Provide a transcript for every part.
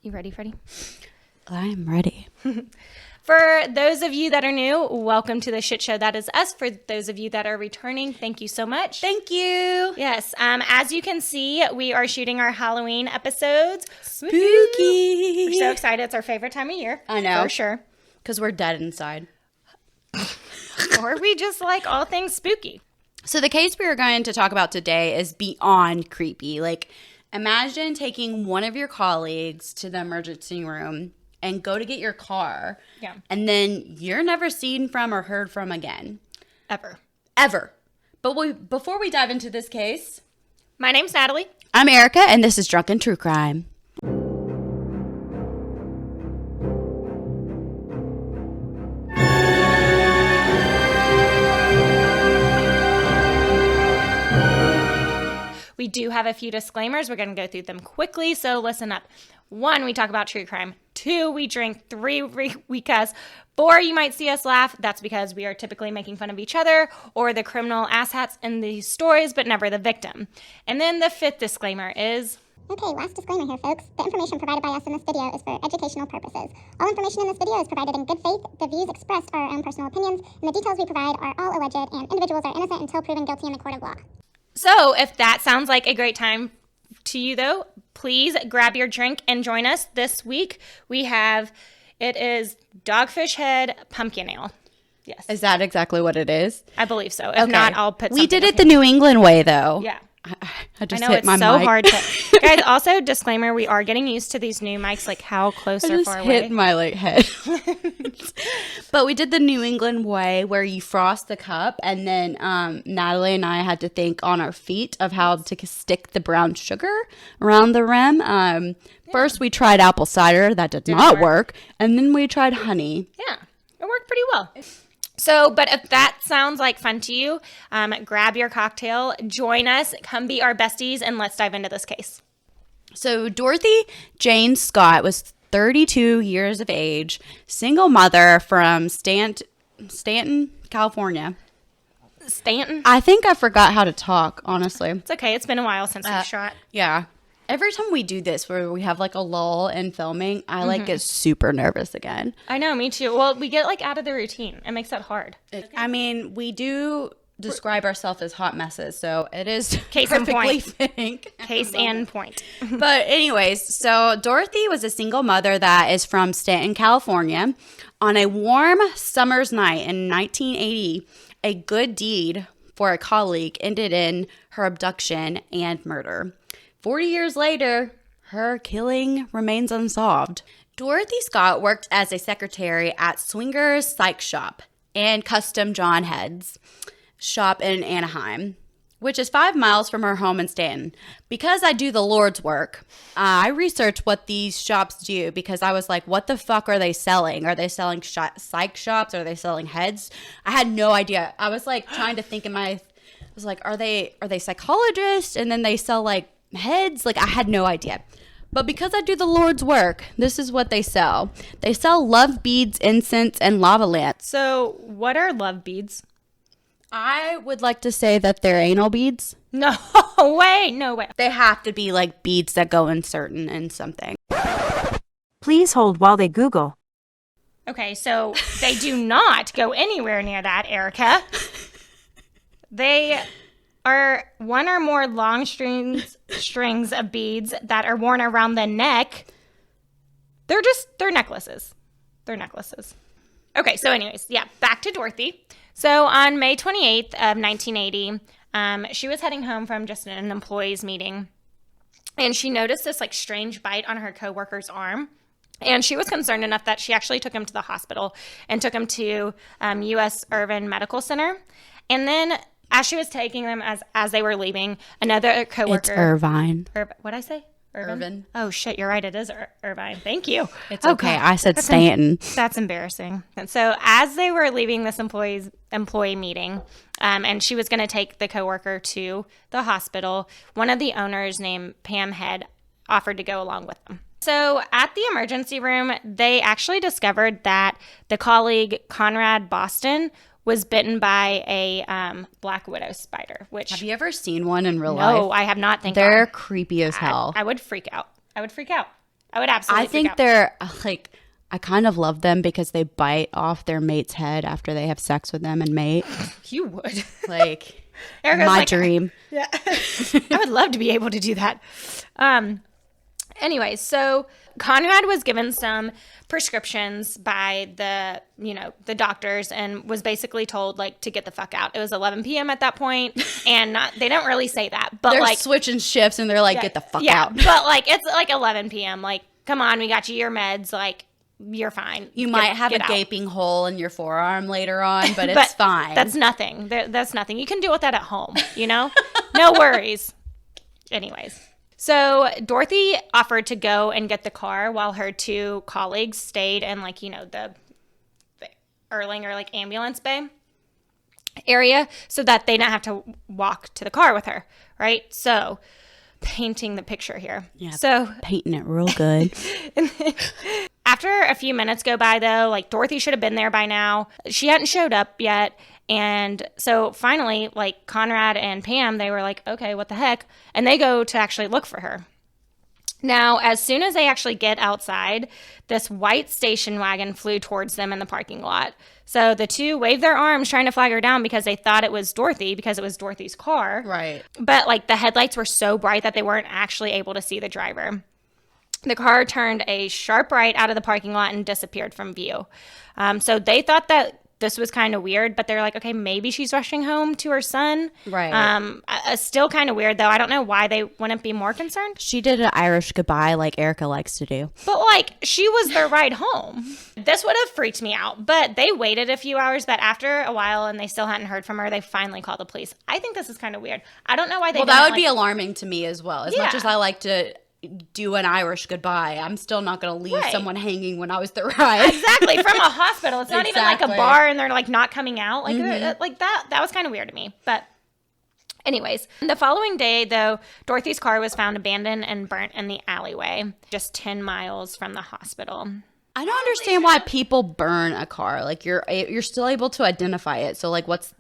You ready, Freddie? I'm ready. For those of you that are new, welcome to the shit show that is us. For those of you that are returning, thank you so much. Thank you. Yes, as you can see, we are shooting our Halloween episodes. Spooky. We're so excited. It's our favorite time of year. I know. For sure. Because we're dead inside. Or we just like all things spooky. So the case we are going to talk about today is beyond creepy. Like, imagine taking one of your colleagues to the emergency room and go to get your car. Yeah. And then you're never seen from or heard from again. Ever. But before we dive into this case, My name's Natalie. I'm Erika, and this is Drunken True Crime. We do have a few disclaimers. We're going to go through them quickly, so listen up. 1, we talk about true crime. 2, we drink. 3, we cuss. 4, you might see us laugh. That's because we are typically making fun of each other or the criminal asshats in these stories, but never the victim. And then the 5th disclaimer is... Okay, last disclaimer here, folks. The information provided by us in this video is for educational purposes. All information in this video is provided in good faith. The views expressed are our own personal opinions, and the details we provide are all alleged, and individuals are innocent until proven guilty in the court of law. So if that sounds like a great time to you, though, please grab your drink and join us this week. It is Dogfish Head Pumpkin Ale. Yes. Is that exactly what it is? I believe so. If not, I'll put something We did up it the here. New England way, though. Yeah. I just I know hit it's my so mic. hard to... Guys, also, disclaimer, we are getting used to these new mics, like how close I or just far hit away. my head. But we did the New England way where you frost the cup, and then Natalie and I had to think on our feet of how to stick the brown sugar around the rim. First, we tried apple cider. That did not work. And then we tried honey. Yeah, it worked pretty well. So, but if that sounds like fun to you, grab your cocktail, join us, come be our besties, and let's dive into this case. So Dorothy Jane Scott was 32 years of age, single mother from Stanton, California. Stanton? I think I forgot how to talk, honestly. It's okay. It's been a while since we've shot. Yeah. Every time we do this where we have like a lull in filming, I get super nervous again. I know, me too. Well, we get out of the routine. It makes it hard. I mean, we do describe ourselves as hot messes, so it is Case in perfectly point. fitting. Case and point. But anyways, so Dorothy was a single mother that is from Stanton, California. On a warm summer's night in 1980, a good deed for a colleague ended in her abduction and murder. 40 years later, her killing remains unsolved. Dorothy Scott worked as a secretary at Swinger's Psych Shop and Custom John Head's shop in Anaheim, which is 5 miles from her home in Stanton. Because I do the Lord's work, I researched what these shops do because I was like, what the fuck are they selling? Are they selling psych shops? Are they selling heads? I had no idea. I was like trying to think I was like, are they psychologists? And then they sell heads? I had no idea. But because I do the Lord's work, this is what they sell. They sell love beads, incense, and lava lamps. So, what are love beads? I would like to say that they're anal beads. No way. No way. They have to be beads that go in something. Please hold while they Google. Okay, so they do not go anywhere near that, Erica. They are one or more long strings of beads that are worn around the neck. They're necklaces. They're necklaces. Okay, so anyways, yeah, back to Dorothy. So on May 28th of 1980, she was heading home from just an employees meeting, and she noticed this strange bite on her coworker's arm. And she was concerned enough that she actually took him to the hospital and took him to U.S. Irvine Medical Center. And then as she was taking them, as they were leaving, another coworker. It's Irvine. What'd I say? Irvine. Oh, shit. You're right. It is Irvine. Thank you. It's okay. I said Stanton. That's embarrassing. And so as they were leaving this employee meeting, and she was going to take the coworker to the hospital, one of the owners named Pam Head offered to go along with them. So at the emergency room, they actually discovered that the colleague Conrad Boston was bitten by a black widow spider. Which Have you ever seen one in real life? No, I have not. They're creepy as hell. I would freak out. I would absolutely I think freak out. they're like, I kind of love them because they bite off their mate's head after they have sex with them and mate. You would. Like, Erica's my like, dream. Yeah. I would love to be able to do that. Anyway, so Conrad was given some prescriptions by the doctors and was basically told like to get the fuck out. It was 11 p.m. at that point, and they don't really say that, but They're like switching shifts and they're like, get the fuck out. But like it's like 11 p.m. Like, come on, we got you your meds. Like, you're fine. You might have a out. gaping hole in your forearm later on, but it's fine. That's nothing. That's nothing. You can deal with that at home, No worries. Anyways. So Dorothy offered to go and get the car while her two colleagues stayed in like, the Erling or like ambulance bay area so that they didn't have to walk to the car with her, right? So painting the picture here. Yeah, so painting it real good. After a few minutes go by, though, like Dorothy should have been there by now. She hadn't showed up yet. And so finally, like Conrad and Pam, they were like, okay, what the heck? And they go to actually look for her. Now, as soon as they actually get outside, this white station wagon flew towards them in the parking lot. So the two waved their arms trying to flag her down because they thought it was Dorothy because it was Dorothy's car. Right. But like the headlights were so bright that they weren't actually able to see the driver. The car turned a sharp right out of the parking lot and disappeared from view. So they thought that this was kind of weird, but they're like, okay, maybe she's rushing home to her son. Right. Still kind of weird, though. I don't know why they wouldn't be more concerned. She did an Irish goodbye like Erika likes to do. But, like, she was their ride home. This would have freaked me out. But they waited a few hours, but after a while and they still hadn't heard from her, they finally called the police. I think this is kind of weird. I don't know why they Well, that would be alarming to me as well. As much Yeah. as I like to do an Irish goodbye, I'm still not going to leave someone hanging when I was the ride. Exactly, from a hospital. It's not even like a Exactly. bar and they're like not coming out. Like, like that was kind of weird to me. But anyways, the following day, though, Dorothy's car was found abandoned and burnt in the alleyway, just 10 miles from the hospital. I don't understand why people burn a car. Like you're still able to identify it. So like what's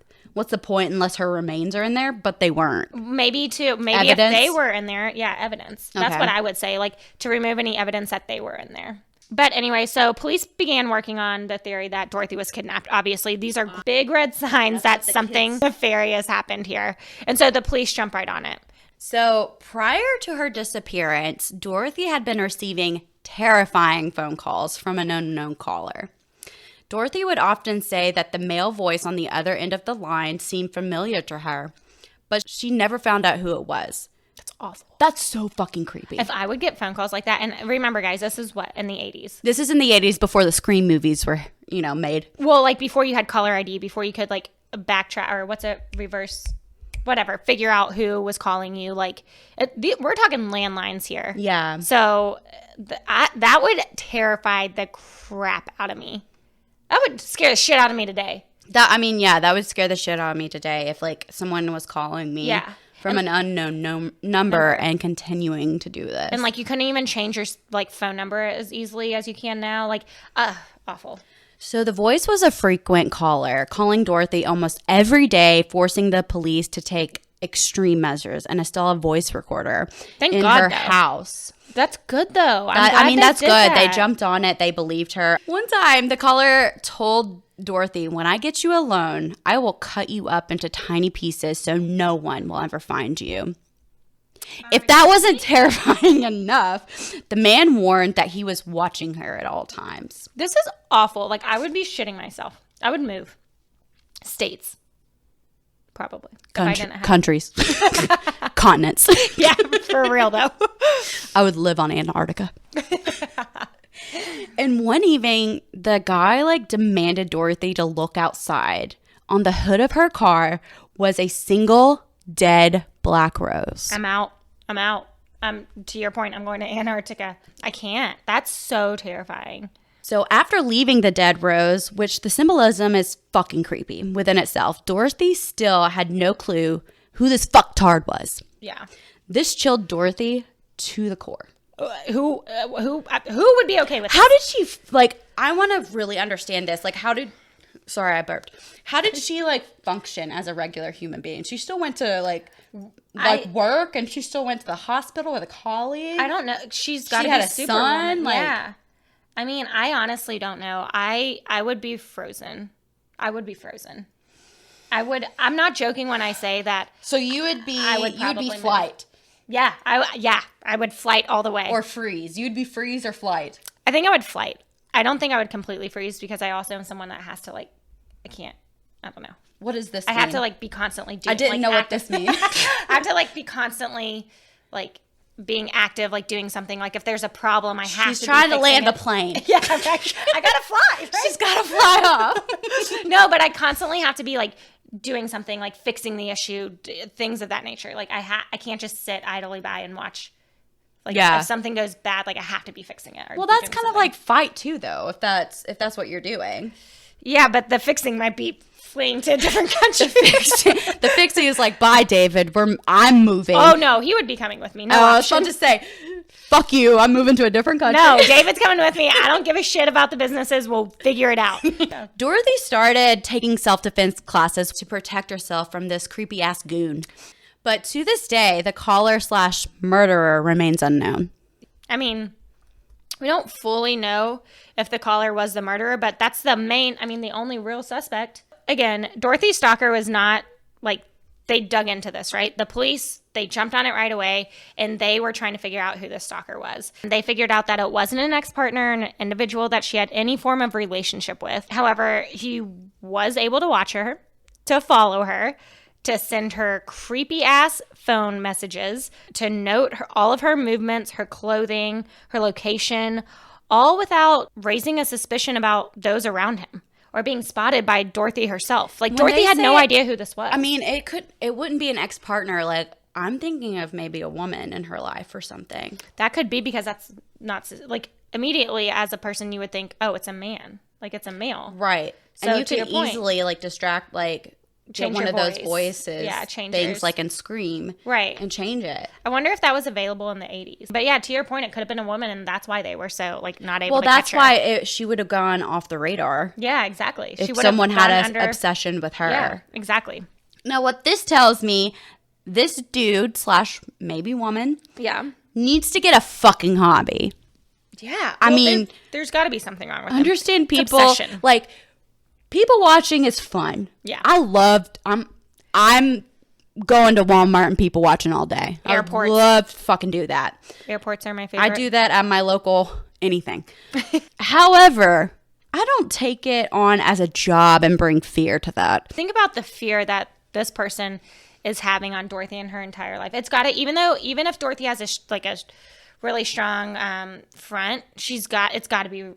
the point unless her remains are in there? But they weren't. Maybe Evidence? if they were in there, evidence. That's Okay. what I would say, like to remove any evidence that they were in there. But anyway, so police began working on the theory that Dorothy was kidnapped. Obviously, these are big red signs that something nefarious happened here. And so the police jump right on it. So prior to her disappearance, Dorothy had been receiving terrifying phone calls from an unknown caller. Dorothy would often say that the male voice on the other end of the line seemed familiar to her, but she never found out who it was. That's awful. That's so fucking creepy. If I would get phone calls like that, and remember, guys, this is what, in the 80s? This is in the 80s before the Scream movies were, made. Well, like before you had caller ID, before you could like backtrack or reverse, whatever, figure out who was calling you. Like, we're talking landlines here. Yeah. So that would terrify the crap out of me. That would scare the shit out of me today. That would scare the shit out of me today if like someone was calling me from an unknown number and continuing to do this. And like you couldn't even change your like phone number as easily as you can now. Like, awful. So the voice was a frequent caller, calling Dorothy almost every day, forcing the police to take extreme measures and install a voice recorder Thank in God, her though. House. That's good though. That's good. That. They jumped on it. They believed her. One time, the caller told Dorothy, "When I get you alone, I will cut you up into tiny pieces so no one will ever find you." If that wasn't terrifying enough, the man warned that he was watching her at all times. This is awful. Like, I would be shitting myself. I would move states. Probably. If I didn't have- Countries. Continents. Yeah, for real though. I would live on Antarctica. And one evening, the guy demanded Dorothy to look outside. On the hood of her car was a single dead black rose. I'm out. To your point, I'm going to Antarctica. I can't. That's so terrifying. So after leaving the dead rose, which the symbolism is fucking creepy within itself, Dorothy still had no clue who this fucktard was. Yeah. This chilled Dorothy to the core. Who would be okay with How did she, I want to really understand this. Sorry, I burped. How did she, function as a regular human being? She still went to, work, and she still went to the hospital with a colleague. I don't know. She's got to had be a Superwoman. son, like- yeah. I mean, I honestly don't know. I would be frozen. I'm not joking when I say that. So you would be probably flight. Yeah, I would flight all the way. Or freeze. You'd be freeze or flight. I think I would flight. I don't think I would completely freeze because I also am someone that has to I don't know. What does this I mean? have to be constantly doing. I didn't know what this means. I have to be constantly being active, doing something. If there's a problem, I have to. She's trying to land the the plane. Yeah, I gotta fly. Right? She's gotta fly off. No, but I constantly have to be doing something, fixing the issue, things of that nature. I can't just sit idly by and watch. If something goes bad, I have to be fixing it. Well, that's kind of like fight too, though. If that's what you're doing. Yeah, but the fixing might be fleeing to a different country. The fixing is bye, David. I'm moving. Oh no, he would be coming with me. No, I was about to say, fuck you. I'm moving to a different country. No, David's coming with me. I don't give a shit about the businesses. We'll figure it out. Dorothy started taking self-defense classes to protect herself from this creepy ass goon. But to this day, the caller/murderer remains unknown. I mean, we don't fully know if the caller was the murderer, but that's the only real suspect. Again, Dorothy Stalker was not they dug into this, right? The police, they jumped on it right away, and they were trying to figure out who the stalker was. They figured out that it wasn't an ex-partner, an individual that she had any form of relationship with. However, he was able to watch her, to follow her, to send her creepy ass phone messages, to note all of her movements, her clothing, her location, all without raising a suspicion about those around him or being spotted by Dorothy herself. Dorothy had no idea who this was. I mean, it wouldn't be an ex-partner. I'm thinking of maybe a woman in her life or something. That could be because that's not immediately as a person you would think, oh, it's a man. It's a male. Right. So and you to could your point, easily change one of those voices. Yeah, change things yours. and scream. Right. And change it. I wonder if that was available in the 80s. But yeah, to your point, it could have been a woman, and that's why they were so not able to catch her. Well, that's why she would have gone off the radar. Yeah, exactly. If someone had an obsession with her. Yeah, exactly. Now, what this tells me, this dude / maybe woman needs to get a fucking hobby. Yeah. I mean, there's got to be something wrong with him. Understand people obsession. People watching is fun. Yeah. I'm going to Walmart and people watching all day. Airports. I love to fucking do that. Airports are my favorite. I do that at my local anything. However, I don't take it on as a job and bring fear to that. Think about the fear that this person is having on Dorothy in her entire life. It's got to, even if Dorothy has a really strong front, it's got to be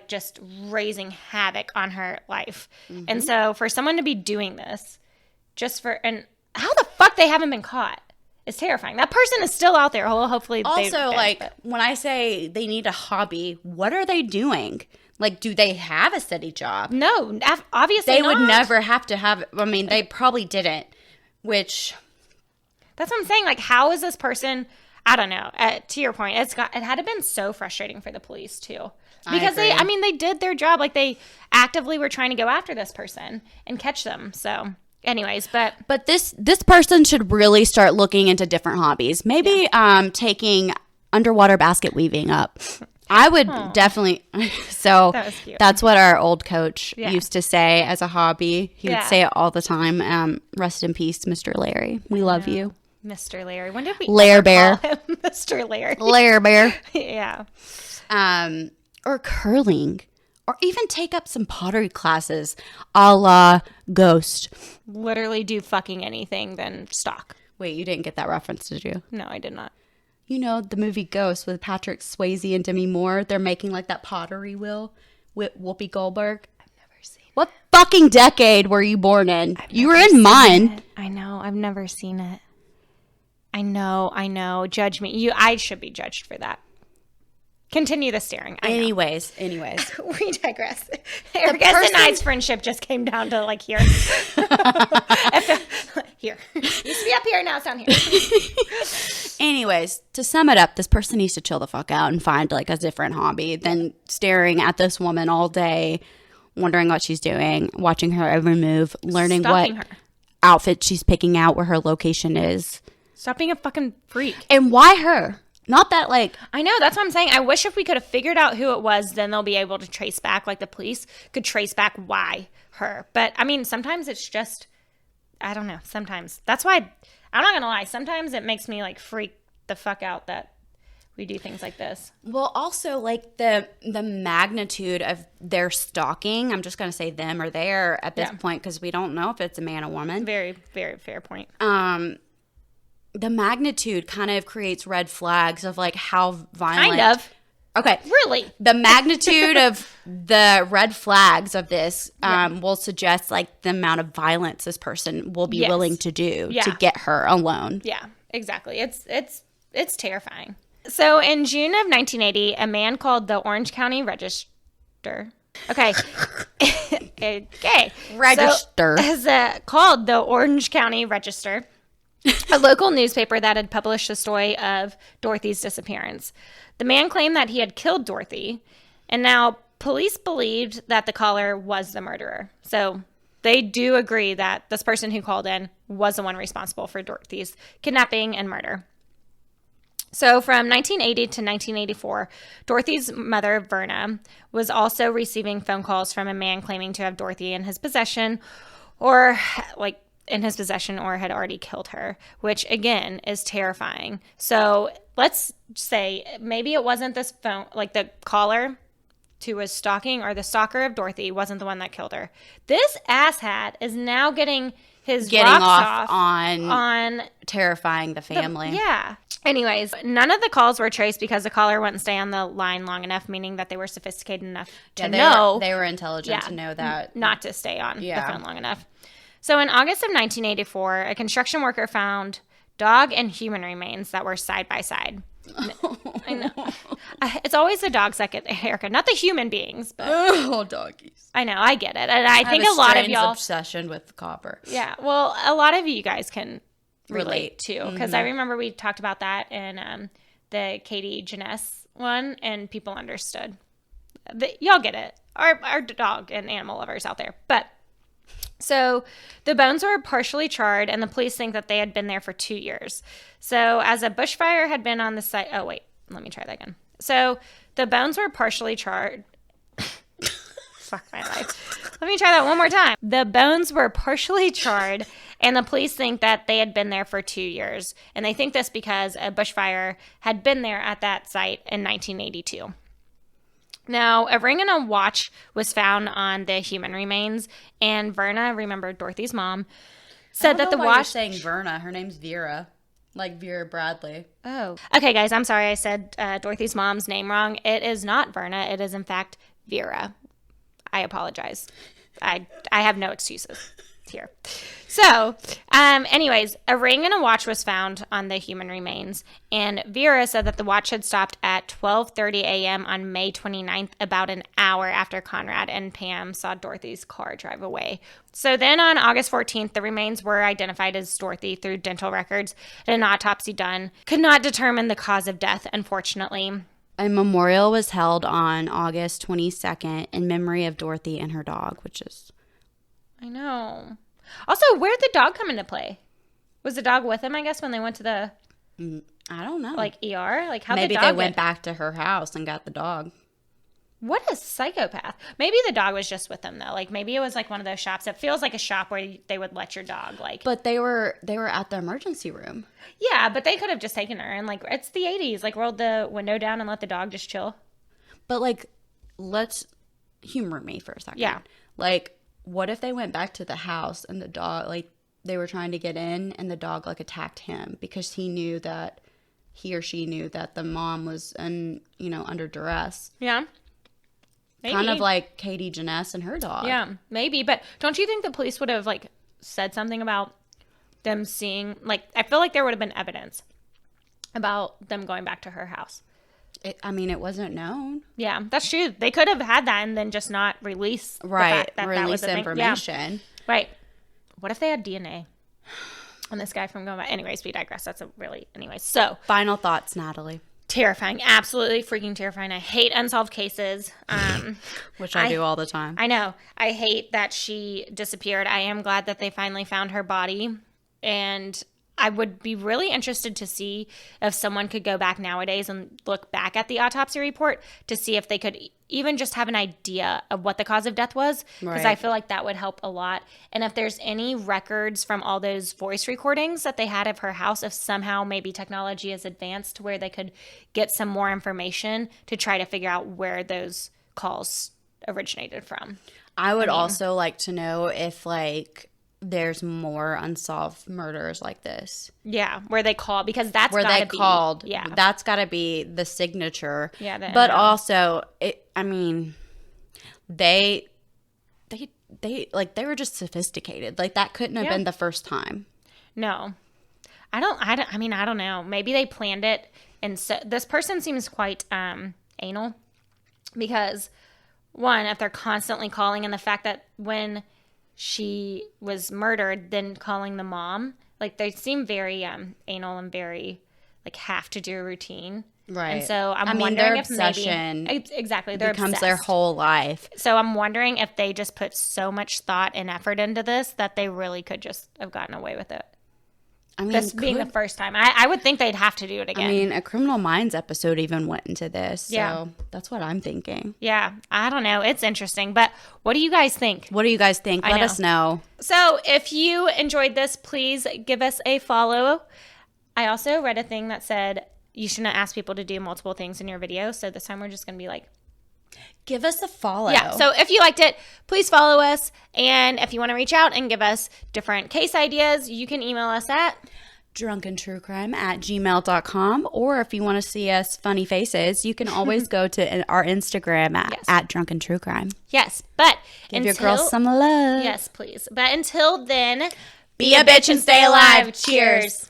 just raising havoc on her life. Mm-hmm. And so for someone to be doing this and how the fuck they haven't been caught is terrifying. That person is still out there. Hopefully also when I say they need a hobby, what are they doing? Do they have a steady job? No, obviously they not. would never have to have. I mean, they probably didn't. Which that's what I'm saying. How is this person? I don't know. To your point, it had to have been so frustrating for the police too, because they did their job. They actively were trying to go after this person and catch them. So, anyways, but this person should really start looking into different hobbies. Maybe taking underwater basket weaving up. I would definitely. So that was cute. That's what our old coach used to say as a hobby. He would say it all the time. Rest in peace, Mr. Larry. We love you. Mr. Larry. When did we Lair Bear. call him Mr. Larry? Lair Bear. Yeah. Or curling. Or even take up some pottery classes a la Ghost. Literally do fucking anything than stalk. Wait, you didn't get that reference, did you? No, I did not. You know, the movie Ghost with Patrick Swayze and Demi Moore. They're making that pottery wheel with Whoopi Goldberg. I've never seen it. What fucking decade were you born in? You were in mine. I know. I've never seen it. I know. Judge me. I should be judged for that. Continue the staring. Anyways. We digress. Erika and I's friendship just came down to here. Here. Used to be up here, now it's down here. Anyways, to sum it up, this person needs to chill the fuck out and find a different hobby than staring at this woman all day, wondering what she's doing, watching her every move, learning Stalking her. outfit she's picking out, where her location is. Stop being a fucking freak. And why her? Not that, like... I know, that's what I'm saying. I wish if we could have figured out who it was, then they'll be able to trace back, like the police could trace back why her. But, I mean, sometimes it's just, I don't know, sometimes. That's why, I'm not going to lie, sometimes it makes me, like, freak the fuck out that we do things like this. Well, also, like, the magnitude of their stalking, I'm just going to say them or their at this point, because we don't know if it's a man or woman. Very, very fair point. The magnitude kind of creates red flags of, like, how violent. Kind of. Okay. Really? The magnitude of the red flags of this will suggest, like, the amount of violence this person will be willing to do to get her alone. Yeah, exactly. It's terrifying. So in June of 1980, a man called the Orange County Register. Okay. Okay. Register. So, called the Orange County Register. A local newspaper that had published the story of Dorothy's disappearance. The man claimed that he had killed Dorothy, and now police believed that the caller was the murderer. So they do agree that this person who called in was the one responsible for Dorothy's kidnapping and murder. So from 1980 to 1984, Dorothy's mother, Verna, was also receiving phone calls from a man claiming to have Dorothy in his possession, or had already killed her, which again is terrifying. So let's say maybe it wasn't this phone, like the caller who was stalking, or the stalker of Dorothy wasn't the one that killed her. This asshat is now getting rocks off on terrifying the family. Anyways, none of the calls were traced because the caller wouldn't stay on the line long enough, meaning that they were sophisticated enough to know. They were intelligent to know that. Not to stay on the phone long enough. So in August of 1984, a construction worker found dog and human remains that were side by side. I know. It's always the dogs that get the haircut, not the human beings. But doggies. I know, I get it. And I think a lot of y'all... obsession with copper. Yeah, well, a lot of you guys can relate too. Because I remember we talked about that in the Katie Janess one, and people understood. Y'all get it. Our dog and animal lovers out there. But... So the bones were partially charred, and the police think that they had been there for 2 years. So as a bushfire had been on the site... Oh, wait. Let me try that again. So the bones were partially charred. Fuck my life. Let me try that one more time. The bones were partially charred, and the police think that they had been there for 2 years. And they think this because a bushfire had been there at that site in 1982. Now, a ring and a watch was found on the human remains, and Verna, remember Dorothy's mom, said that the watch... You're saying Verna. Her name's Vera, like Vera Bradley. Oh. Okay, guys, I'm sorry I said Dorothy's mom's name wrong. It is not Verna. It is, in fact, Vera. I apologize. I have no excuses here. So, anyways, a ring and a watch was found on the human remains, and Vera said that the watch had stopped at 12:30 a.m. on May 29th, about an hour after Conrad and Pam saw Dorothy's car drive away. So then on August 14th, the remains were identified as Dorothy through dental records, and an autopsy done could not determine the cause of death, unfortunately. A memorial was held on August 22nd in memory of Dorothy and her dog, which is... I know. Also, where did the dog come into play? Was the dog with him, I guess, when they went to the... I don't know. Like, ER? Like, how Maybe the dog they went back to her house and got the dog. What a psychopath. Maybe the dog was just with them, though. Like, maybe it was, like, one of those shops. It feels like a shop where they would let your dog, like... But they were at the emergency room. Yeah, but they could have just taken her and, like, it's the 80s. Like, rolled the window down and let the dog just chill. But, like, let's humor me for a second. Yeah. Like... What if they went back to the house and the dog, like, they were trying to get in and the dog, like, attacked him because he or she knew that the mom was, under duress. Yeah. Maybe. Kind of like Katie Janess and her dog. Yeah, maybe. But don't you think the police would have, like, said something about them seeing, like, I feel like there would have been evidence about them going back to her house. It wasn't known. Yeah, that's true. They could have had that and then just not release the fact that that was a thing. Information. Yeah. Right. What if they had DNA on this guy from going back? Anyways, we digress. Anyways. So. Final thoughts, Natalie. Terrifying. Absolutely freaking terrifying. I hate unsolved cases. Which I do all the time. I know. I hate that she disappeared. I am glad that they finally found her body. And I would be really interested to see if someone could go back nowadays and look back at the autopsy report to see if they could even just have an idea of what the cause of death was. Because I feel like that would help a lot. And if there's any records from all those voice recordings that they had of her house, if somehow maybe technology is advanced to where they could get some more information to try to figure out where those calls originated from. I would also like to know if, like, there's more unsolved murders like this. Yeah, where they call, because that's where gotta they called. Yeah, that's got to be the signature. Yeah, but also, they were just sophisticated. Like, that couldn't have been the first time. No, I don't know. Maybe they planned it, and so this person seems quite anal, because one, if they're constantly calling, and the fact that when she was murdered, then calling the mom, like, they seem very anal and very, like, have to do a routine. Right. And so I'm wondering if obsession maybe exactly they're becomes obsessed. their whole life. So I'm wondering if they just put so much thought and effort into this that they really could just have gotten away with it. I mean, this being the first time, I would think they'd have to do it again. I mean, a Criminal Minds episode even went into this. So Yeah. that's what I'm thinking. Yeah, I don't know. It's interesting. But what do you guys think? What do you guys think? Let us know. So if you enjoyed this, please give us a follow. I also read a thing that said you shouldn't ask people to do multiple things in your video. So this time we're just going to be like, give us a follow. Yeah, so if you liked it, please follow us. And if you want to reach out and give us different case ideas, you can email us at drunkentruecrime@gmail.com. Or if you want to see us funny faces, you can always go to our Instagram at drunkentruecrime. Yes, but Give your girls some love. Yes, please. But until then, Be a bitch and stay alive. Cheers.